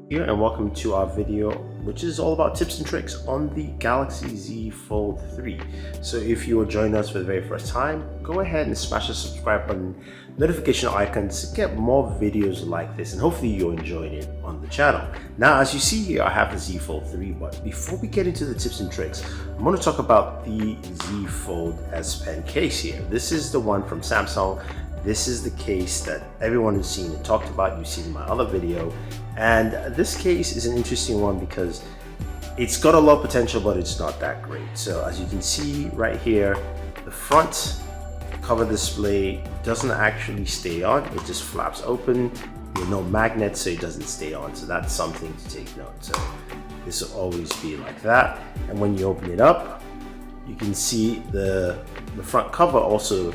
Here and welcome to our video, which is all about tips and tricks on the Galaxy Z Fold 3. So if you are joining us for the very first time, go ahead and smash the subscribe button, notification icons to get more videos like this, and hopefully you're enjoying it on the channel. Now, as you see here, I have the Z Fold 3, but before we get into the tips and tricks, I'm going to talk about the Z Fold S Pen case here. This is the one from Samsung. This is the case that everyone has seen and talked about. You've seen my other video. And this case is an interesting one because it's got a lot of potential, but it's not that great. So as you can see right here, the front cover display doesn't actually stay on. It just flaps open. There are no magnets, so it doesn't stay on. So that's something to take note. So this will always be like that. And when you open it up, you can see the front cover also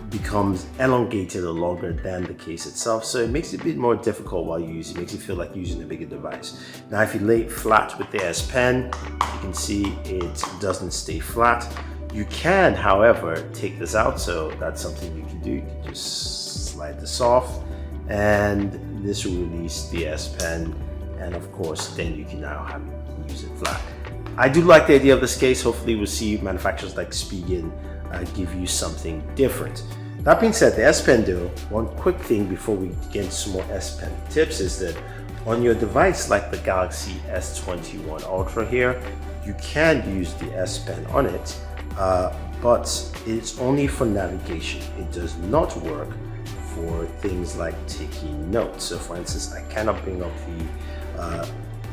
becomes elongated or longer than the case itself, so it makes it a bit more difficult while you use it. It makes it feel like using a bigger device. Now if you lay it flat with the S Pen, you can see it doesn't stay flat. You can, however, take this out, so that's something you can do. You can just slide this off and this will release the S Pen, and of course then you can now use it flat. I do like the idea of this case. Hopefully we'll see manufacturers like Spigen give you something different. That being said, the S Pen though, one quick thing before we get into some more S Pen tips is that on your device like the Galaxy S21 Ultra here, you can use the S Pen on it, but it's only for navigation. It does not work for things like taking notes. So for instance, I cannot bring up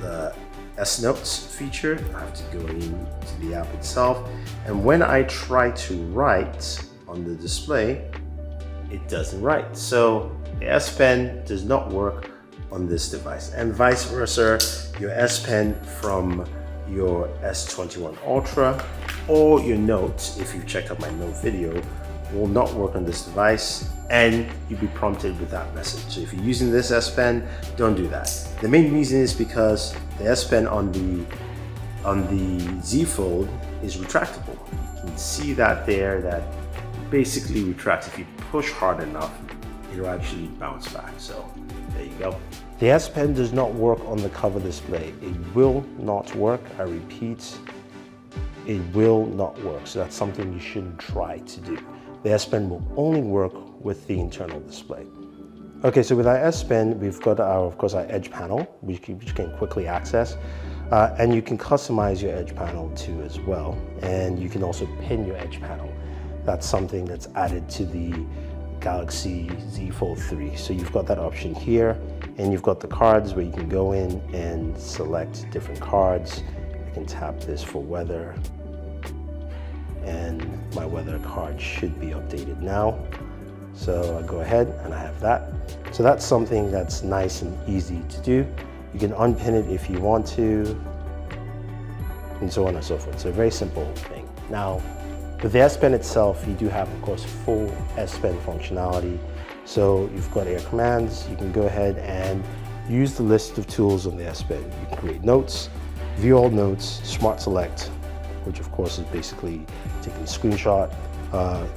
the S Notes feature. I have to go into the app itself, and when I try to write on the display, it doesn't write. So the S Pen does not work on this device, and vice versa. Your S Pen from your S21 Ultra or your Notes, if you've checked out my Note video, will not work on this device, and you'll be prompted with that message. So if you're using this S Pen, don't do that. The main reason is because the S Pen on the Z Fold is retractable. You can see that there, that basically retracts. If you push hard enough, it'll actually bounce back. So there you go. The S Pen does not work on the cover display. It will not work. I repeat, it will not work. So that's something you shouldn't try to do. The S Pen will only work with the internal display. Okay, so with our S Pen, we've got of course our edge panel, which you can quickly access. And you can customize your edge panel too as well. And you can also pin your edge panel. That's something that's added to the Galaxy Z Fold 3. So you've got that option here, and you've got the cards where you can go in and select different cards. I can tap this for weather, and my weather card should be updated now. So I go ahead and I have that. So that's something that's nice and easy to do. You can unpin it if you want to, and so on and so forth. So a very simple thing. Now, with the S Pen itself, you do have, of course, full S Pen functionality. So you've got air commands. You can go ahead and use the list of tools on the S Pen. You can create notes, view all notes, smart select, which of course is basically taking a screenshot,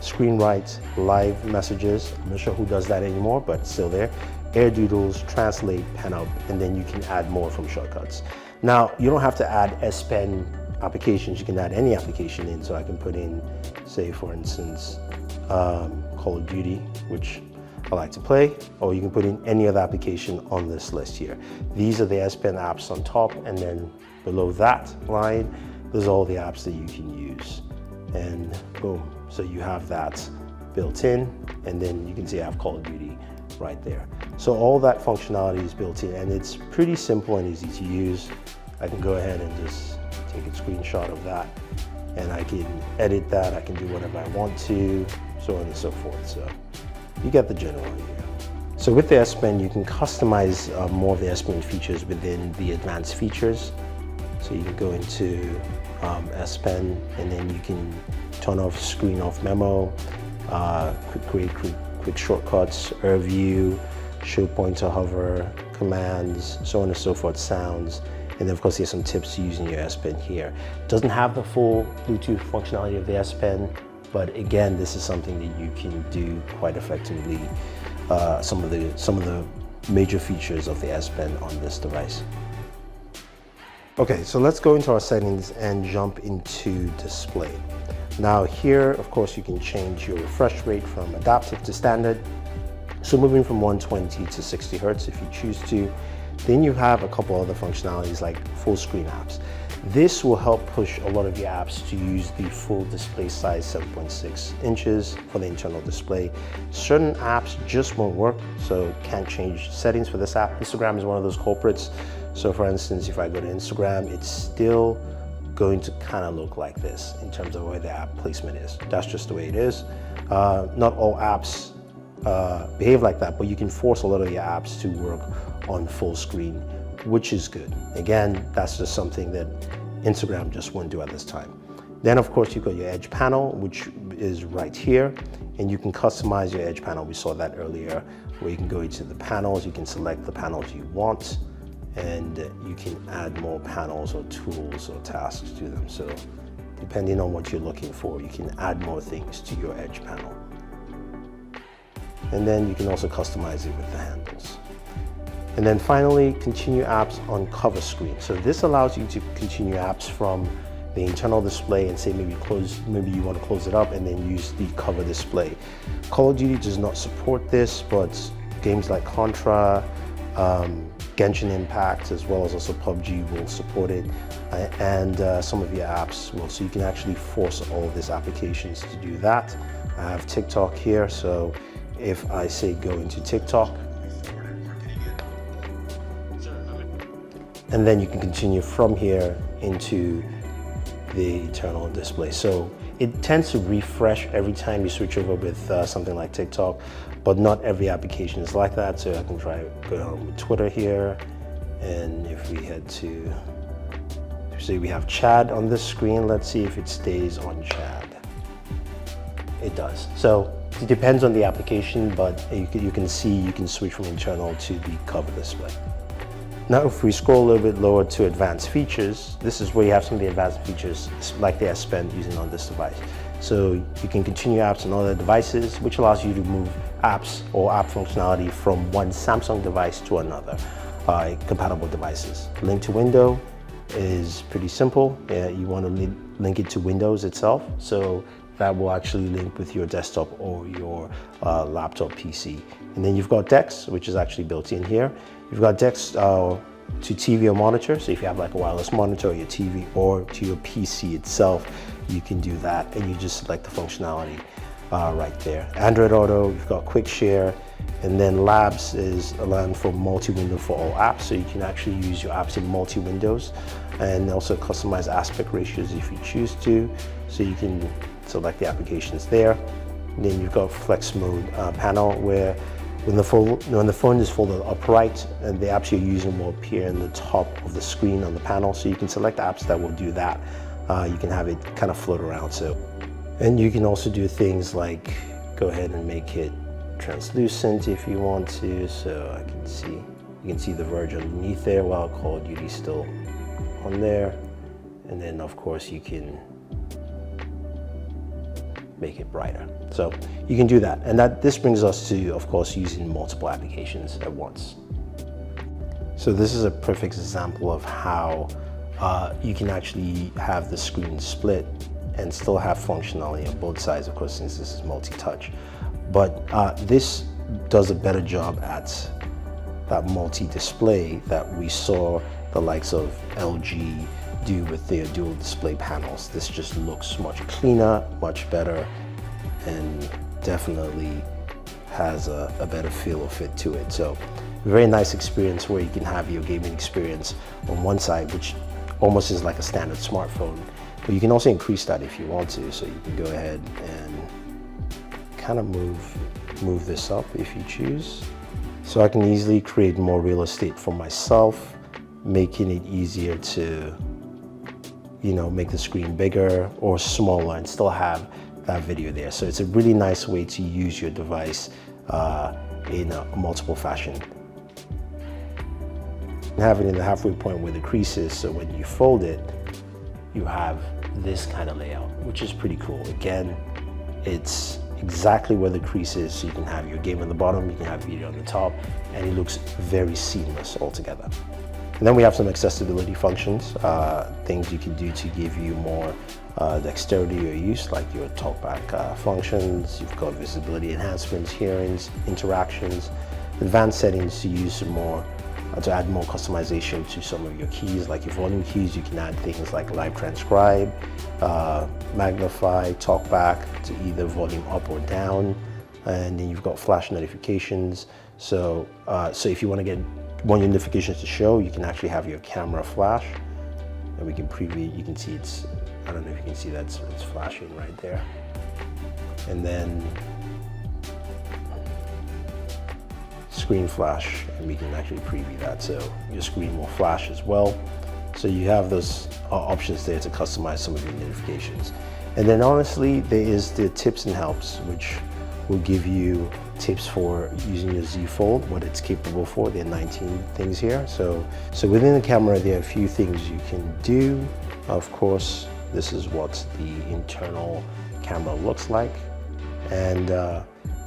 screen write, live messages. I'm not sure who does that anymore, but it's still there. Air doodles, translate, pen up, and then you can add more from shortcuts. Now, you don't have to add S Pen applications. You can add any application in. So I can put in, say for instance, Call of Duty, which I like to play, or you can put in any other application on this list here. These are the S Pen apps on top, and then below that line, there's all the apps that you can use, and boom. So you have that built in, and then you can see I have Call of Duty right there. So all that functionality is built in, and it's pretty simple and easy to use. I can go ahead and just take a screenshot of that, and I can edit that. I can do whatever I want to, so on and so forth. So you get the general idea. So with the S Pen, you can customize more of the S Pen features within the advanced features. So you can go into S Pen, and then you can turn off screen off memo, create quick shortcuts, air view, show pointer hover, commands, so on and so forth, sounds. And then of course there's some tips to using your S Pen here. It doesn't have the full Bluetooth functionality of the S Pen, but again, this is something that you can do quite effectively. Some of the major features of the S Pen on this device. Okay, so let's go into our settings and jump into display. Now here, of course, you can change your refresh rate from adaptive to standard. So moving from 120 to 60 Hertz if you choose to. Then you have a couple other functionalities like full screen apps. This will help push a lot of your apps to use the full display size 7.6 inches for the internal display. Certain apps just won't work, so can't change settings for this app. Instagram is one of those culprits. So for instance, if I go to Instagram, it's still going to kind of look like this in terms of where the app placement is. That's just the way it is. Not all apps behave like that, but you can force a lot of your apps to work on full screen, which is good. Again, that's just something that Instagram just won't do at this time. Then of course you've got your edge panel, which is right here, and you can customize your edge panel. We saw that earlier, where you can go into the panels, you can select the panels you want, and you can add more panels or tools or tasks to them. So depending on what you're looking for, you can add more things to your edge panel. And then you can also customize it with the handles. And then finally, continue apps on cover screen. So this allows you to continue apps from the internal display and say maybe you want to close it up and then use the cover display. Call of Duty does not support this, but games like Contra, Genshin Impact, as well as also PUBG will support it, and some of your apps will. So you can actually force all of these applications to do that. I have TikTok here, so if I say go into TikTok, and then you can continue from here into the internal display. So it tends to refresh every time you switch over with something like TikTok, but not every application is like that. So I can try go on with Twitter here, and if we head to, say we have Chad on this screen, let's see if it stays on Chad. It does. So it depends on the application, but you can see you can switch from internal to the cover display. Now if we scroll a little bit lower to advanced features, this is where you have some of the advanced features like they are spent using on this device. So you can continue apps on other devices, which allows you to move apps or app functionality from one Samsung device to another compatible devices. Link to window is pretty simple. You want to link it to Windows itself, so that will actually link with your desktop or your laptop PC. And then you've got DeX, which is actually built in here. You've got DeX to TV or monitor, so if you have like a wireless monitor or your TV or to your PC itself, you can do that, and you just select the functionality right there. Android Auto, you've got Quick Share, and then Labs is allowing for multi-window for all apps, so you can actually use your apps in multi-windows, and also customize aspect ratios if you choose to, so you can select the applications there. And then you've got Flex Mode panel, where when the phone is folded upright, and the apps you're using will appear in the top of the screen on the panel, so you can select apps that will do that. You can have it kind of float around. And you can also do things like go ahead and make it translucent if you want to, so you can see the verge underneath there while Call of Duty is still on there. And then of course you can make it brighter. So you can do that. And this brings us to, of course, using multiple applications at once. So this is a perfect example of how you can actually have the screen split and still have functionality on both sides, of course, since this is multi-touch. But this does a better job at that multi-display that we saw the likes of LG do with their dual display panels. This just looks much cleaner, much better, and definitely has a better feel or fit to it. So very nice experience where you can have your gaming experience on one side, which almost is like a standard smartphone, but you can also increase that if you want to. So you can go ahead and kind of move this up if you choose. So I can easily create more real estate for myself, making it easier to make the screen bigger or smaller and still have that video there. So it's a really nice way to use your device in a multiple fashion. Have it in the halfway point where the crease is, so when you fold it, you have this kind of layout, which is pretty cool. Again, it's exactly where the crease is, so you can have your game on the bottom, you can have video on the top, and it looks very seamless altogether. And then we have some accessibility functions, things you can do to give you more dexterity or use, like your talkback functions. You've got visibility enhancements, hearings, interactions, advanced settings to use some more, to add more customization to some of your keys. Like your volume keys, you can add things like live transcribe, magnify, talkback to either volume up or down. And then you've got flash notifications. So if you want your notifications to show, you can actually have your camera flash, and we can preview. You can see it's, I don't know if you can see that, it's flashing right there. And then screen flash, and we can actually preview that, so your screen will flash as well. So you have those options there to customize some of your notifications. And then honestly, there is the tips and helps, which will give you tips for using your Z Fold, what it's capable for. There are 19 things here. So within the camera, there are a few things you can do. Of course, this is what the internal camera looks like. And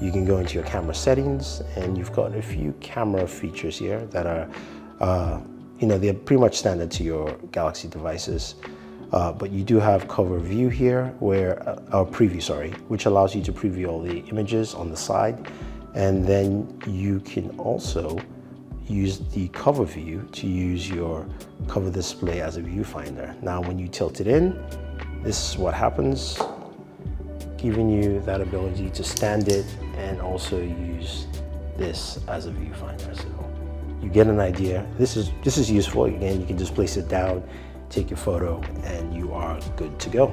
you can go into your camera settings, and you've got a few camera features here that are, they're pretty much standard to your Galaxy devices. But you do have cover view here, preview, which allows you to preview all the images on the side. And then you can also use the cover view to use your cover display as a viewfinder. Now, when you tilt it in, this is what happens, giving you that ability to stand it and also use this as a viewfinder. So you get an idea. This is useful. Again, you can just place it down, take your photo, and you are good to go.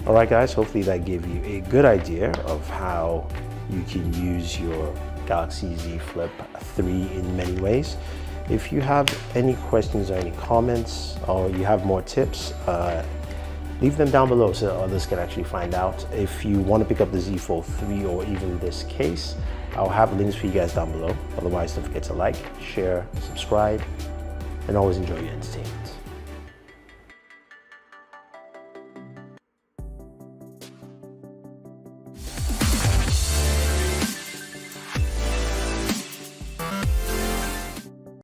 All right, guys, hopefully that gave you a good idea of how you can use your Galaxy Z Flip 3 in many ways. If you have any questions or any comments, or you have more tips, leave them down below so others can actually find out. If you want to pick up the Z Fold 3 or even this case, I'll have links for you guys down below. Otherwise, don't forget to like, share, subscribe, and always enjoy your entertainment.